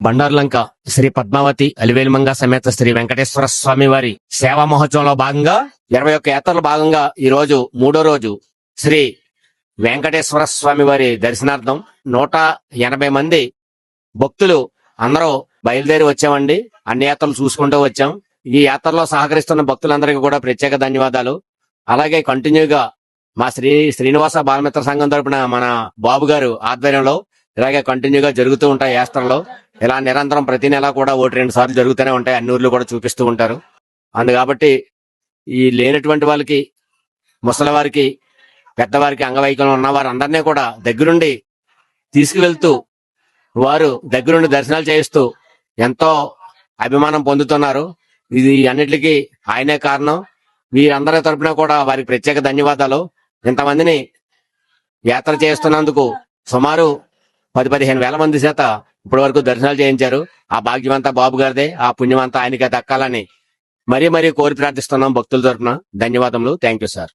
బండార్లంక శ్రీ పద్మావతి అలివేలుమంగ సమేత శ్రీ వెంకటేశ్వర స్వామి వారి సేవా మహోత్సవంలో భాగంగా 21 యాత్రల భాగంగా ఈ రోజు 3వ రోజు శ్రీ వెంకటేశ్వర స్వామి వారి దర్శనార్థం 180 మంది భక్తులు అందరూ బయలుదేరి వచ్చామండి. అన్ని యాత్రలు చూసుకుంటూ వచ్చాం. ఈ యాత్రలో సహకరిస్తున్న భక్తులందరికీ కూడా ప్రత్యేక ధన్యవాదాలు. అలాగే కంటిన్యూగా మా శ్రీనివాస బాలమిత్ర సంఘం తరపున మన బాబు గారు ఆధ్వర్యంలో ఇలాగే కంటిన్యూగా జరుగుతూ ఉంటాయి యాత్రలో. ఇలా నిరంతరం ప్రతి నెల కూడా 1-2 సార్లు జరుగుతూనే ఉంటాయి. అన్ని ఊర్లు కూడా చూపిస్తూ ఉంటారు. కాబట్టి ఈ లేనటువంటి వాళ్ళకి, ముసలి వారికి, పెద్దవారికి, అంగవైకల్యం ఉన్న వారు అందరినీ కూడా దగ్గరుండి తీసుకువెళ్తూ వారు దగ్గరుండి దర్శనాలు చేయిస్తూ ఎంతో అభిమానం పొందుతున్నారు. ఇది అన్నిటికీ ఆయనే కారణం. వీరందరి తరపున కూడా వారికి ప్రత్యేక ధన్యవాదాలు. ఇంతమందిని యాత్ర చేస్తున్నందుకు సుమారు 10-15 వేల మంది చేత ఇప్పటి వరకు దర్శనాలు చేయించారు. ఆ భాగ్యమంతా బాబు గారిదే, ఆ పుణ్యమంతా ఆయనకే దక్కాలని మరీ కోరి ప్రార్థిస్తున్నాం భక్తుల తరపున. ధన్యవాదములు. Thank you sir.